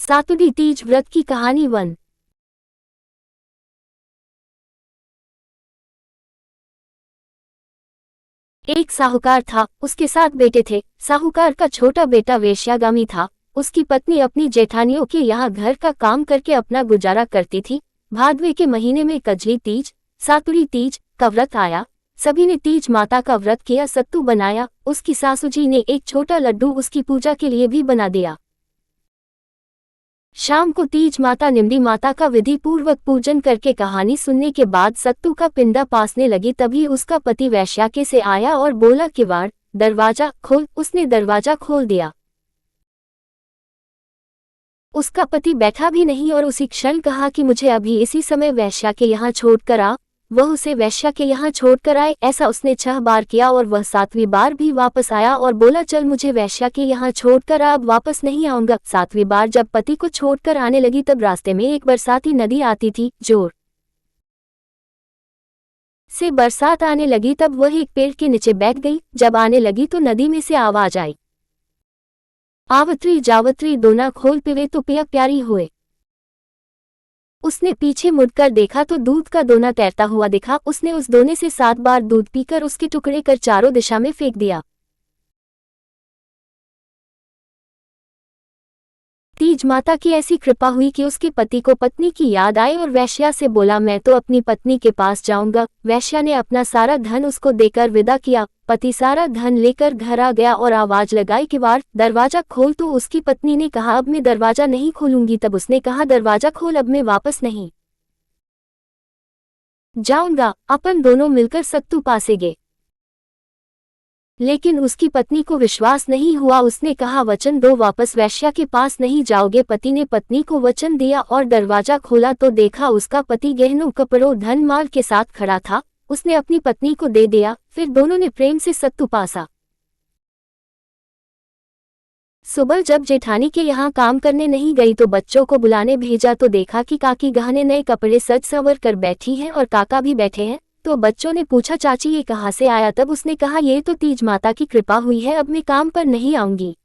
सातुड़ी तीज व्रत की कहानी 1। एक साहूकार था, उसके 7 बेटे थे। साहूकार का छोटा बेटा वेश्यागामी था। उसकी पत्नी अपनी जेठानियों के यहाँ घर का काम करके अपना गुजारा करती थी। भादवे के महीने में कजली तीज, सातुड़ी तीज का व्रत आया। सभी ने तीज माता का व्रत किया, सत्तू बनाया। उसकी सासू जी ने एक छोटा लड्डू उसकी पूजा के लिए भी बना दिया। शाम को तीज माता निम्डी माता का विधि पूर्वक पूजन करके कहानी सुनने के बाद सत्तू का पिंडा पासने लगी। तभी उसका पति वैश्याके से आया और बोला, किवाड़ दरवाजा खोल। उसने दरवाजा खोल दिया। उसका पति बैठा भी नहीं और उसी क्षण कहा कि मुझे अभी इसी समय वैश्या के यहाँ छोड़कर आ। वह उसे वैश्या के यहाँ छोड़कर आए। ऐसा उसने 6 बार किया और वह 7वीं बार भी वापस आया और बोला, चल मुझे वैश्या के यहाँ छोड़कर आ, अब वापस नहीं आऊंगा। 7वीं बार जब पति को छोड़कर आने लगी तब रास्ते में एक बरसाती नदी आती थी। जोर से बरसात आने लगी तब वह एक पेड़ के नीचे बैठ गई। जब आने लगी तो नदी में से आवाज आई, आवत्री जावत्री दोना खोल पिवे तो पिया प्यारी हुए। उसने पीछे मुड़कर देखा तो दूध का दोना तैरता हुआ दिखा। उसने उस दोने से 7 बार दूध पीकर उसके टुकड़े कर चारों दिशा में फेंक दिया। तीज माता की ऐसी कृपा हुई कि उसके पति को पत्नी की याद आई और वैश्या से बोला, मैं तो अपनी पत्नी के पास जाऊंगा। वैश्या ने अपना सारा धन उसको देकर विदा किया। पति सारा धन लेकर घर आ गया और आवाज लगाई, किवाड़ दरवाजा खोल। तो उसकी पत्नी ने कहा, अब मैं दरवाजा नहीं खोलूंगी। तब उसने कहा, दरवाजा खोल, अब मैं वापस नहीं जाऊंगा। अपन दोनों मिलकर सत्तू पासेंगे। लेकिन उसकी पत्नी को विश्वास नहीं हुआ। उसने कहा, वचन दो, वापस वैश्या के पास नहीं जाओगे। पति ने पत्नी को वचन दिया और दरवाजा खोला तो देखा उसका पति गहनों कपड़ों धन माल के साथ खड़ा था। उसने अपनी पत्नी को दे दिया। फिर दोनों ने प्रेम से सत्तू पासा। सुबह जब जेठानी के यहाँ काम करने नहीं गई तो बच्चों को बुलाने भेजा तो देखा कि काकी गहने नए कपड़े सज संवर कर बैठी हैं और काका भी बैठे हैं। तो बच्चों ने पूछा, चाची ये कहाँ से आया? तब उसने कहा, ये तो तीज माता की कृपा हुई है, अब मैं काम पर नहीं आऊंगी।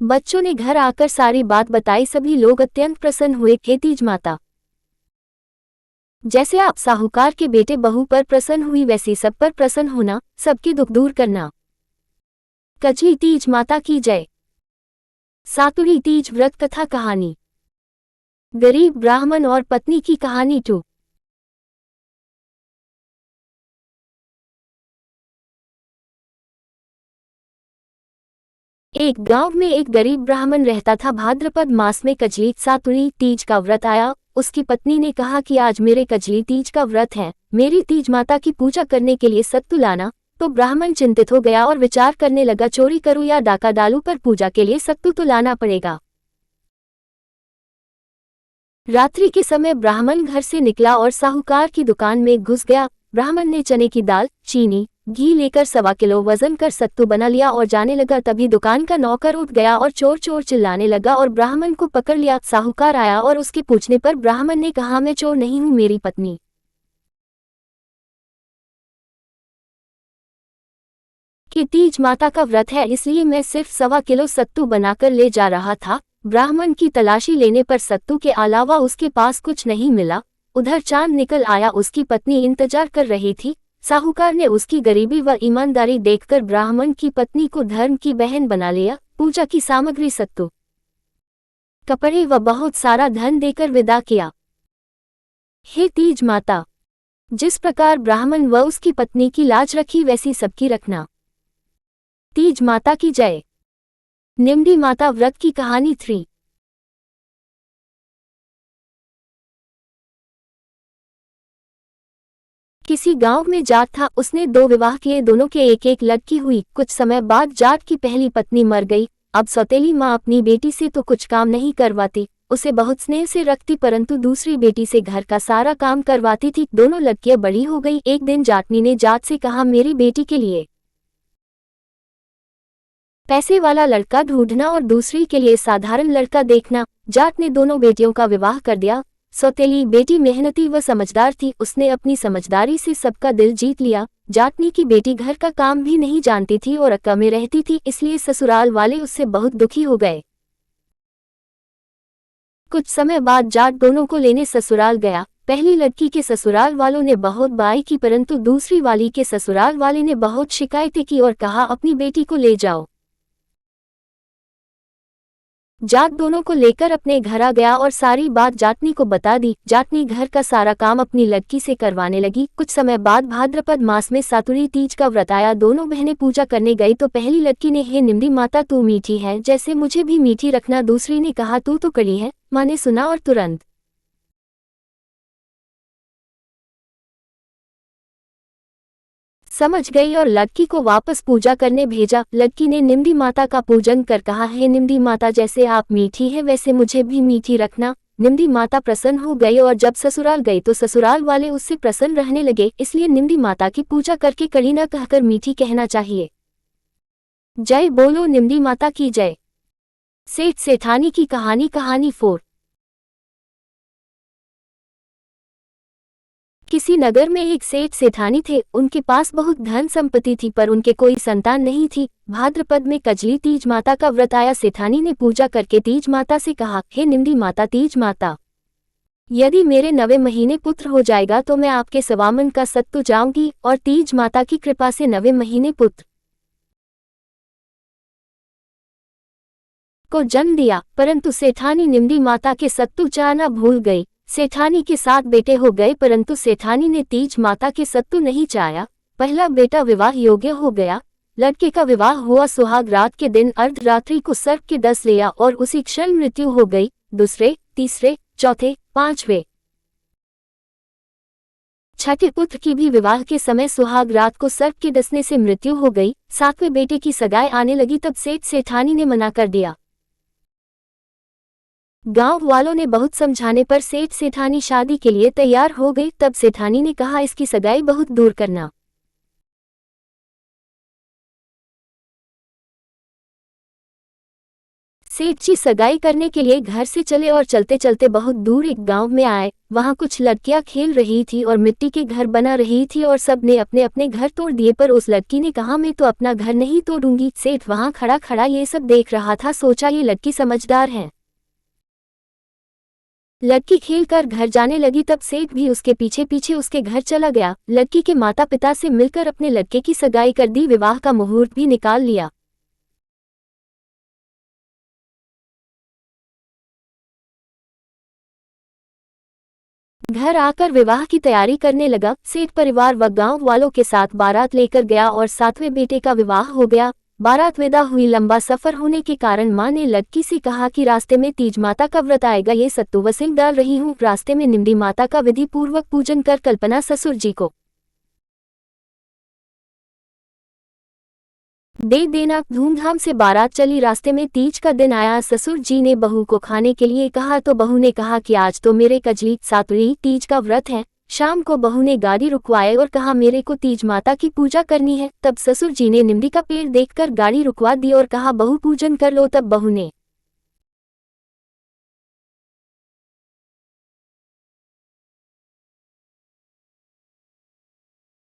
बच्चों ने घर आकर सारी बात बताई। सभी लोग अत्यंत प्रसन्न हुए। हे तीज माता, जैसे आप साहूकार के बेटे बहू पर प्रसन्न हुई वैसे सब पर प्रसन्न होना, सबके दुख दूर करना। कजली तीज माता की जय। सातुड़ी तीज व्रत कथा कहानी। गरीब ब्राह्मण और पत्नी की कहानी 2। एक गांव में एक गरीब ब्राह्मण रहता था। भाद्रपद मास में कजली सातुड़ी तीज का व्रत आया। उसकी पत्नी ने कहा कि आज मेरे कजली तीज का व्रत है, मेरी तीज माता की पूजा करने के लिए सत्तू लाना। तो ब्राह्मण चिंतित हो गया और विचार करने लगा, चोरी करूं या डाका डालूं, पर पूजा के लिए सत्तू तो लाना पड़ेगा। रात्रि के समय ब्राह्मण घर से निकला और साहूकार की दुकान में घुस गया। ब्राह्मण ने चने की दाल, चीनी, घी लेकर 1.25 किलो वजन कर सत्तू बना लिया और जाने लगा। तभी दुकान का नौकर उठ गया और चोर चोर चिल्लाने लगा और ब्राह्मण को पकड़ लिया। साहूकार आया और उसके पूछने पर ब्राह्मण ने कहा, मैं चोर नहीं हूं, मेरी पत्नी कि तीज माता का व्रत है, इसलिए मैं सिर्फ 1.25 किलो सत्तू बनाकर ले जा रहा था। ब्राह्मण की तलाशी लेने पर सत्तू के अलावा उसके पास कुछ नहीं मिला। उधर चांद निकल आया। उसकी पत्नी इंतजार कर रही थी। साहूकार ने उसकी गरीबी व ईमानदारी देखकर ब्राह्मण की पत्नी को धर्म की बहन बना लिया। पूजा की सामग्री, सत्तू, कपड़े व बहुत सारा धन देकर विदा किया। हे तीज माता, जिस प्रकार ब्राह्मण व उसकी पत्नी की लाज रखी वैसी सबकी रखना। तीज माता की जय। निम्डी माता व्रत की कहानी 3। किसी गांव में जाट था। उसने 2 विवाह किए, दोनों के एक एक लड़की हुई। कुछ समय बाद जाट की पहली पत्नी मर गई। अब सौतेली माँ अपनी बेटी से तो कुछ काम नहीं करवाती, उसे बहुत स्नेह से रखती, परंतु दूसरी बेटी से घर का सारा काम करवाती थी। दोनों लड़कियां बड़ी हो गई। एक दिन जाटनी ने जाट से कहा, मेरी बेटी के लिए पैसे वाला लड़का ढूंढना और दूसरी के लिए साधारण लड़का देखना। जाट ने दोनों बेटियों का विवाह कर दिया। सौतेली बेटी मेहनती व समझदार थी। उसने अपनी समझदारी से सबका दिल जीत लिया। जाटनी की बेटी घर का काम भी नहीं जानती थी और अक्का में रहती थी, इसलिए ससुराल वाले उससे बहुत दुखी हो गए। कुछ समय बाद जाट दोनों को लेने ससुराल गया। पहली लड़की के ससुराल वालों ने बहुत बाई की, परंतु दूसरी वाली के ससुराल वाले ने बहुत शिकायतें की और कहा अपनी बेटी को ले जाओ। जाट दोनों को लेकर अपने घर आ गया और सारी बात जाटनी को बता दी। जाटनी घर का सारा काम अपनी लड़की से करवाने लगी। कुछ समय बाद भाद्रपद मास में सातुरी तीज का व्रत आया। दोनों बहनें पूजा करने गई तो पहली लड़की ने, हे निम्दी माता तू मीठी है, जैसे मुझे भी मीठी रखना। दूसरी ने कहा तू तो कड़ी है। माँ ने सुना और तुरंत समझ गई और लड़की को वापस पूजा करने भेजा। लड़की ने निम्दी माता का पूजन कर कहा, हे निम्दी माता जैसे आप मीठी है वैसे मुझे भी मीठी रखना। निम्दी माता प्रसन्न हो गई और जब ससुराल गई तो ससुराल वाले उससे प्रसन्न रहने लगे। इसलिए निम्दी माता की पूजा करके कड़ी न कहकर मीठी कहना चाहिए। जय बोलो निम्दी माता की जय। सेठ सेठानी की कहानी। कहानी 4। किसी नगर में एक सेठ सेठानी थे। उनके पास बहुत धन संपत्ति थी पर उनके कोई संतान नहीं थी। भाद्रपद में कजली तीज माता का व्रत आया। सेठानी ने पूजा करके तीज माता से कहा, हे निम्दी माता तीज माता, यदि मेरे 9वें महीने पुत्र हो जाएगा तो मैं आपके सवामन का सत्तू जाऊंगी। और तीज माता की कृपा से 9वें महीने पुत्र को जन्म दिया। परंतु सेठानी निम्दी माता के सत्तू चाहना भूल गई। सेठानी के 7 बेटे हो गए परंतु सेठानी ने तीज माता के सत्तू नहीं चाया। पहला बेटा विवाह योग्य हो गया। लड़के का विवाह हुआ सुहाग रात के दिन। अर्धरात्रि को सर्प के डस लिया और उसी क्षण मृत्यु हो गई। दूसरे, तीसरे, चौथे, 5वें, 6ठे पुत्र की भी विवाह के समय सुहाग रात को सर्प के डसने से मृत्यु हो गई। 7वें बेटे की सगाई आने लगी तब सेठ सेठानी ने मना कर दिया। गांव वालों ने बहुत समझाने पर सेठ सेठानी शादी के लिए तैयार हो गई। तब सेठानी ने कहा इसकी सगाई बहुत दूर करना। सेठ जी सगाई करने के लिए घर से चले और चलते चलते बहुत दूर एक गांव में आए। वहां कुछ लड़कियां खेल रही थी और मिट्टी के घर बना रही थी और सब ने अपने अपने घर तोड़ दिए, पर उस लड़की ने कहा मैं तो अपना घर नहीं तोड़ूंगी। सेठ वहां खड़ा खड़ा ये सब देख रहा था। सोचा ये लड़की समझदार है। लड़की खेल कर घर जाने लगी तब सेठ भी उसके पीछे पीछे उसके घर चला गया। लड़की के माता पिता से मिलकर अपने लड़के की सगाई कर दी। विवाह का मुहूर्त भी निकाल लिया। घर आकर विवाह की तैयारी करने लगा। सेठ परिवार व गांव वालों के साथ बारात लेकर गया और 7वें बेटे का विवाह हो गया। बारात विदा हुई। लंबा सफर होने के कारण मां ने लड़की से कहा कि रास्ते में तीज माता का व्रत आएगा, ये सत्तू वसिल डाल रही हूँ। रास्ते में निम्दी माता का विधि पूर्वक पूजन कर कल्पना ससुर जी को दे देना। धूमधाम से बारात चली। रास्ते में तीज का दिन आया। ससुर जी ने बहू को खाने के लिए कहा तो बहू ने कहा कि आज तो मेरे कजली सातुरी तीज का व्रत है। शाम को बहू ने गाड़ी रुकवाई और कहा मेरे को तीज माता की पूजा करनी है। तब ससुर जी ने निम्दी का पेड़ देखकर गाड़ी रुकवा दी और कहा बहू पूजन कर लो। तब बहू ने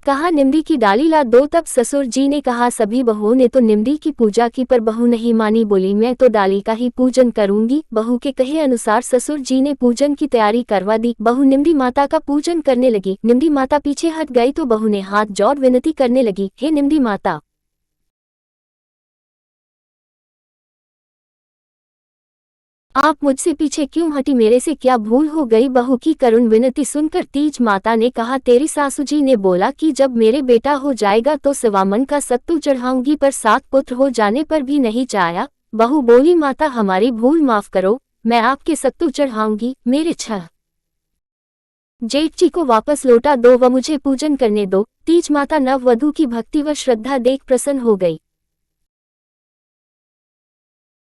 कहा निम्दी की डाली ला दो। तब ससुर जी ने कहा सभी बहुओं ने तो निम्दी की पूजा की पर बहू नहीं मानी, बोली मैं तो डाली का ही पूजन करूंगी। बहू के कहे अनुसार ससुर जी ने पूजन की तैयारी करवा दी। बहू निम्दी माता का पूजन करने लगी। निम्दी माता पीछे हट गई तो बहू ने हाथ जोड़ विनती करने लगी, हे निम्दी माता, आप मुझसे पीछे क्यों हटी, मेरे से क्या भूल हो गई। बहू की करुण विनती सुनकर तीज माता ने कहा तेरी सासू जी ने बोला कि जब मेरे बेटा हो जाएगा तो सवामन का सत्तू चढ़ाऊंगी, पर 7 पुत्र हो जाने पर भी नहीं चाया। बहू बोली माता हमारी भूल माफ करो, मैं आपके सत्तू चढ़ाऊंगी। मेरे 6 जेठ जी को वापस लौटा दो व मुझे पूजन करने दो। तीज माता नववधू की भक्ति व श्रद्धा देख प्रसन्न हो गई।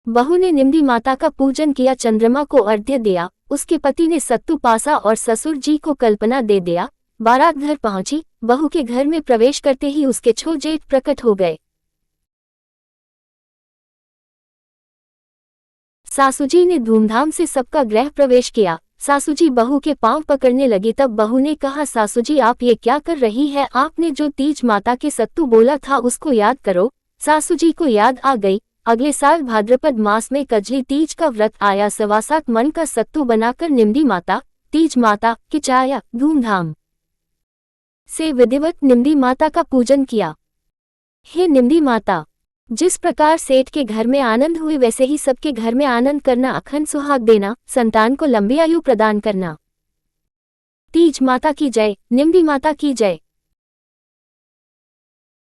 बहू ने निम्दी माता का पूजन किया, चंद्रमा को अर्घ्य दिया। उसके पति ने सत्तू पासा और ससुर जी को कल्पना दे दिया। बारात घर पहुंची। बहू के घर में प्रवेश करते ही उसके 6 जेठ प्रकट हो गए। सासुजी ने धूमधाम से सबका गृह प्रवेश किया। सासुजी बहू के पांव पकड़ने लगी। तब बहू ने कहा सासुजी आप ये क्या कर रही है, आपने जो तीज माता के सत्तू बोला था उसको याद करो। सासुजी को याद आ गई। अगले साल भाद्रपद मास में कजली तीज का व्रत आया। 7.25 मन का सत्तू बनाकर निम्दी माता, तीज माता खिंचाया धूमधाम से विधिवत निम्दी माता का पूजन किया। हे निम्दी माता, जिस प्रकार सेठ के घर में आनंद हुए वैसे ही सबके घर में आनंद करना, अखंड सुहाग देना, संतान को लंबी आयु प्रदान करना। तीज माता की जय, निम्दी माता की जय।